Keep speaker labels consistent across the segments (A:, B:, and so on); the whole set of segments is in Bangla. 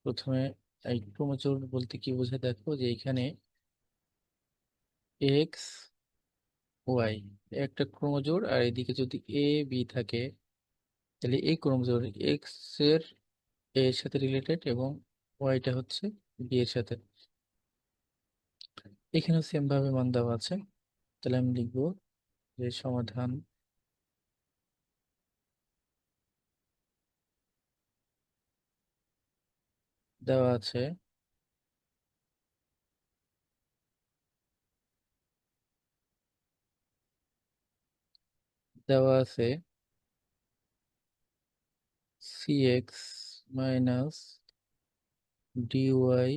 A: প্রথমে এই ক্রোমোজোর বলতে কি বোঝায় দেখো, যে এখানে এক্স ওয়াই একটা ক্রোমোজোর, আর এদিকে যদি এ বি থাকে তাহলে এই ক্রোমোজোর এক্স এর এর সাথে রিলেটেড এবং ওয়াইটা হচ্ছে বি এর সাথে। এখানেও সেম ভাবে মান দেওয়া আছে। তাহলে আমি লিখবো যে সমাধান দেওয়া আছে, দেওয়া আছে C X minus D Y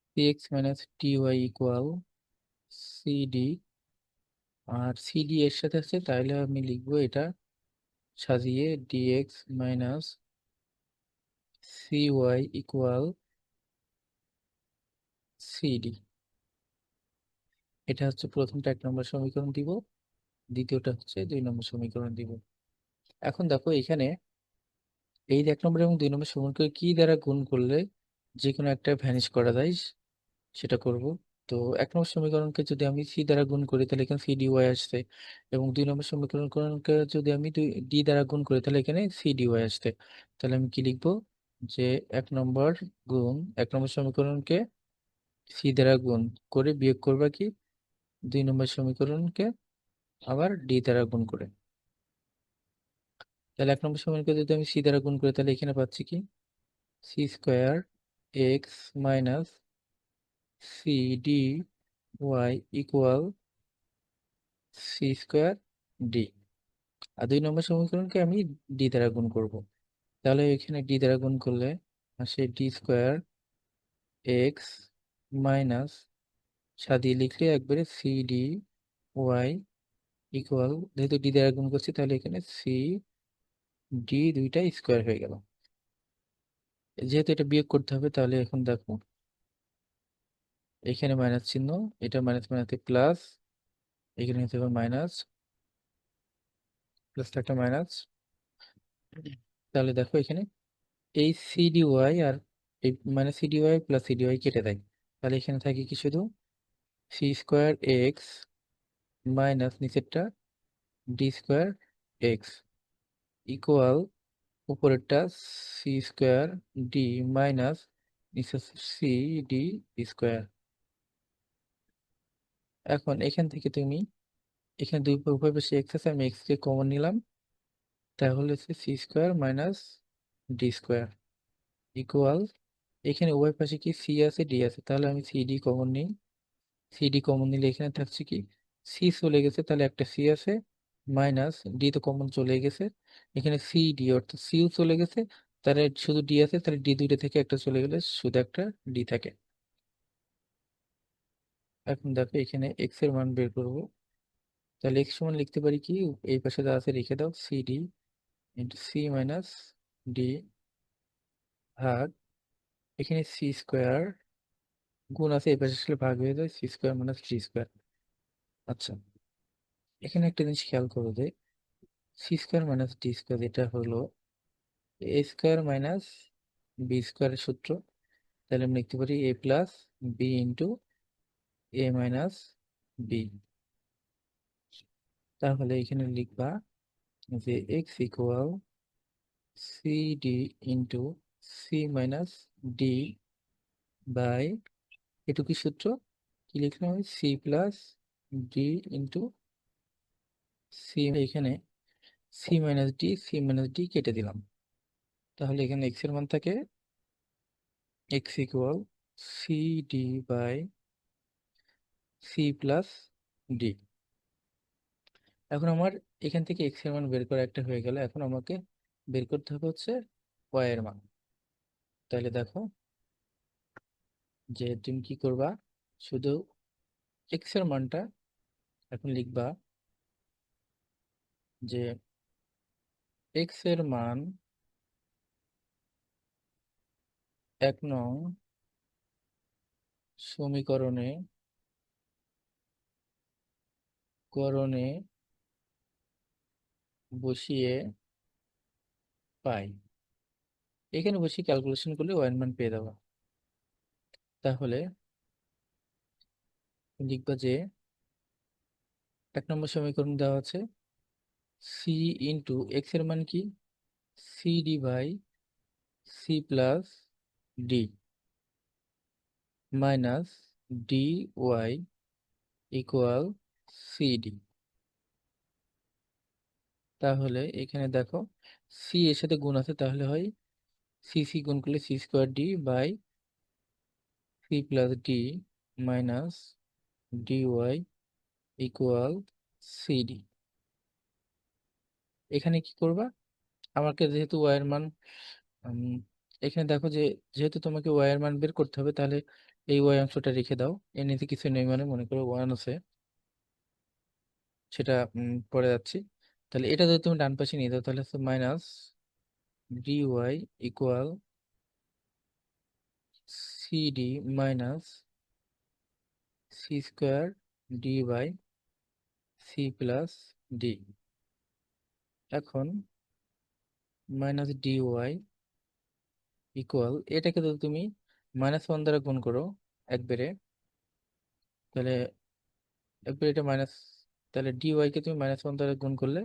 A: C X minus D Y equal C D. আর সিডি এর সাথে আছে, তাহলে আমি লিখবো এটা সাজিয়ে D X minus C Y equal C D. এটা হচ্ছে প্রথমটা 1 নম্বর সমীকরণ দিব, দ্বিতীয়টা হচ্ছে 2 নম্বর সমীকরণ দিব। এখন দেখো এখানে এই 1 নম্বর এবং 2 নম্বর সমীকরণ কি দ্বারা গুণ করলে যে কোনো একটা ভ্যানিশ করা যায় সেটা করব। তো 1 নম্বর সমীকরণকে যদি আমি সি দ্বারা গুণ করি তাহলে এখানে সি ডি ওয়াই আসছে, এবং 2 নম্বর সমীকরণকে যদি আমি ডি দ্বারা গুণ করি তাহলে এখানে সি ডি ওয়াই আসছে। তাহলে আমি কি লিখবো, যে 1 নম্বর গুণ 1 নম্বর সমীকরণকে সি দ্বারা গুণ করে বিয়োগ করবা কি 2 নম্বর সমীকরণকে আবার ডি দ্বারা গুণ করে। তাহলে 1 নম্বর সমীকরণকে যদি আমি সি দ্বারা গুণ করি তাহলে এখানে পাচ্ছি কি C square X minus C D Y equal C square D. আর 2 নম্বর সমীকরণকে আমি ডি দ্বারা গুণ করব। তাহলে এখানে ডি দ্বারা গুণ করলে আসে D square X minus Sadia লিখলে একবারে সি ডি ওয়াই ইকুয়াল, যেহেতু ডি দ্বারা গুণ করছি তাহলে এখানে সি ডি দুইটা স্কোয়ার হয়ে গেল। যেহেতু এটা বিয়োগ করতে হবে তাহলে এখন দেখো এখানে মাইনাস চিহ্ন, এটা মাইনাস মাইনাস প্লাস, এখানে হতে হবে মাইনাস, প্লাস একটা মাইনাস। তাহলে দেখো এখানে এই সিডি ওয়াই আর এই মানে CD Y plus CD Y কেটে দেয়। তাহলে এখানে থাকে কি শুধু সি স্কোয়ার এক্স মাইনাস নিচেরটা ডি স্কোয়ার এক্স ইকুয়াল উপরেরটা সি স্কোয়ার ডি মাইনাস নিচে সি ডি স্কোয়ার। এখন এখান থেকে তুমি এখানে দুই উভয় পাশে এক্স আছে, আমি এক্স কে কমন নিলাম, তাহলে হচ্ছে C square minus D square equal, এখানে উভয় পাশে কি সি আছে ডি আছে, তাহলে আমি সি ডি কমন নিই। সি ডি কমন নিলে এখানে থাকছে কি সি চলে গেছে, তাহলে একটা সি আছে, মাইনাস ডি তো কমন চলে গেছে, এখানে সি ডি অর্থাৎ সিও চলে গেছে, তাহলে শুধু ডি আছে, তাহলে ডি দুইটা থেকে একটা চলে গেলে শুধু একটা ডি থাকে। এখন দেখো এখানে এক্স এর মান বের করব। তাহলে এক্স সমান লিখতে পারি কি, এই পাশে যা আছে রেখে দাও, C D into C minus D ভাগ এখানে সি স্কোয়ার গুণ আছে, এই পাশে আসলে ভাগ হয়ে যায় C square minus D square. আচ্ছা, এখানে একটা জিনিস খেয়াল করো যে C square minus D square এটা হলো এ স্কোয়ার মাইনাস বি স্কোয়ারের সূত্র। তাহলে আমি লিখতে পারি A plus B into A minus B. তাহলে এখানে লিখবা যে X equal C D into C minus D by, এটুকু সূত্র কি লিখলাম আমি, C plus D into C, এখানে সি মাইনাস ডি কেটে দিলাম। তাহলে এখানে এক্স এর মান থাকে X equal C D by C plus D. এখন আমার এখান থেকে এক্স এর মান বের করা একটা হয়ে গেল, এখন আমাকে বের করতে হবে হচ্ছে ওয়াই এর মান। তাহলে দেখো যে তুমি কি করবা, শুধু এক্স এর মানটা এখন লিখবা, যে এক্স এর মান 1 নং সমীকরণে করণে বসিয়ে পাই। এখানে বসিয়ে ক্যালকুলেশন করলে ওয়াই এর মান পেয়ে যাবো। তাহলে লিখবা যে 1 নম্বর সমীকরণ দেওয়া আছে সি ইন্টু এক্স এর মান কি, C D by C plus D minus D Y equal CD. তাহলে এখানে দেখো সি এর সাথে গুণ আছে, তাহলে হয় সি সি গুণ করলে C square D by C plus D minus D Y equal CD. এখানে কি করবা, আমাকে যেহেতু ওয়াই এর মান উম, এখানে দেখো যে যেহেতু তোমাকে ওয়াই এর মান বের করতে হবে, তাহলে এই ওয়াই অংশটা রেখে দাও। এর নিচে কিছু নেই, মানে মনে করো ওয়ান আছে, সেটা পরে যাচ্ছি। তাহলে এটা যদি তুমি ডান পাশে নিয়ে দাও, তাহলে হচ্ছে minus D Y equal CD minus C square D by C plus D. এখন মাইনাস ডি ওয়াই ইকুয়াল, এটাকে যদি তুমি -1 দ্বারা গুণ করো একবারে, তাহলে একবারে এটা মাইনাস, তাহলে ডি ওয়াই কে তুমি -1 দ্বারা গুণ করলে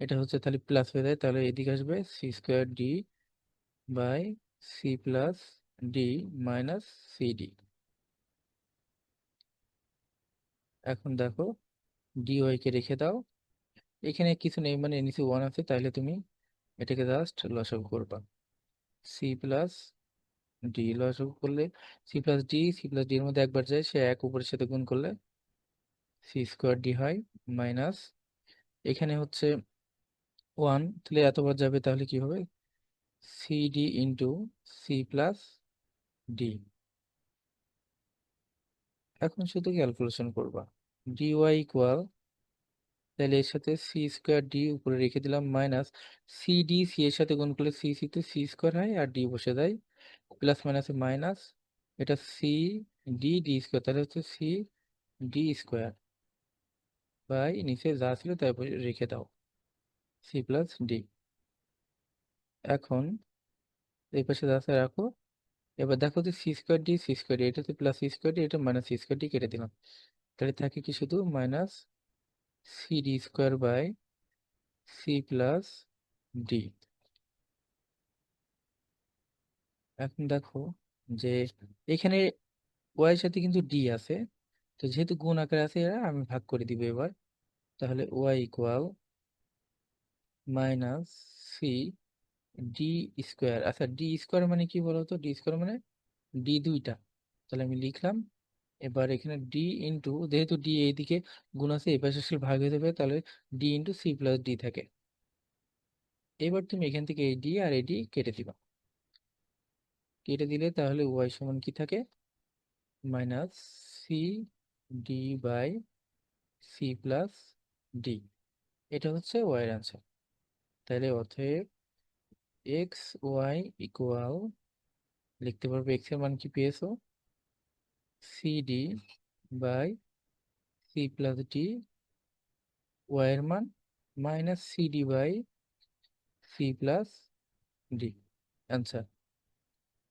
A: এটা হচ্ছে তাহলে প্লাস হয়ে যায়। তাহলে এদিকে আসবে C square D by C plus D minus CD. এখন দেখো ডি ওয়াই কে রেখে দাও, এখানে কিছু নেই মানে নিচে ওয়ান আছে, তাহলে তুমি এটাকে জাস্ট লসাগু করবা। সি প্লাস ডি লসাগু করলে সি প্লাস ডি এর মধ্যে একবার যায়, সে এক উপরের সাথে গুণ করলে সি স্কোয়ার ডি হয় মাইনাস, এখানে হচ্ছে ওয়ান, তাহলে এতবার যাবে, তাহলে কি হবে C D into C plus D. এখন শুধু ক্যালকুলেশন করবা, ডি ওয়াই ইকুয়াল, তাহলে এর সাথে সি স্কোয়ার ডি উপরে রেখে দিলাম মাইনাস সি ডি, সি এর সাথে গুণ করলে সি সি তে সি স্কোয়ার হয় আর ডি বসে যায়, প্লাস মাইনাসে মাইনাস, এটা সি ডি ডি স্কোয়ার, তাহলে হচ্ছে সি ডি স্কোয়ার বাই নিচে যা ছিল তারপর রেখে দাও সি প্লাস ডি। এখন এই পাশে যা আছে রাখো। এবার দেখো যে সি স্কোয়ার ডি, এটা তো প্লাস সি স্কোয়ার ডি, এটা মাইনাস সি স্কোয়ার ডি কেটে দিলাম, তাহলে থাকে কি শুধু minus C D square by C plus D. এখন দেখো যে এখানে ওয়াই এর সাথে কিন্তু ডি আছে, তো যেহেতু গুণ আকারে আছে এরা, আমি ভাগ করে দিব এবার। তাহলে Y equal minus C D square. আচ্ছা ডি স্কোয়ার মানে কি বলতো, ডি স্কোয়ার মানে ডি দুইটা, তাহলে আমি লিখলাম। এবার এখানে ডি ইন্টু, যেহেতু ডি এইদিকে গুণ আছে এই পাশে আসলে ভাগ হয়ে যাবে, তাহলে D into C plus D থাকে। এবার তুমি এখান থেকে এই ডি আর এই ডি কেটে দিবা, কেটে দিলে তাহলে ওয়াই সমান কি থাকে, minus C D by C plus D. এটা হচ্ছে ওয়াই এর আনসার। তাহলে অতএব এক্স ওয়াই ইকুয়াল, লিখতে পারবো এক্স এর মান কি পেয়েছো, C D by C plus D, Y এর মান minus C D by C plus D. Answer.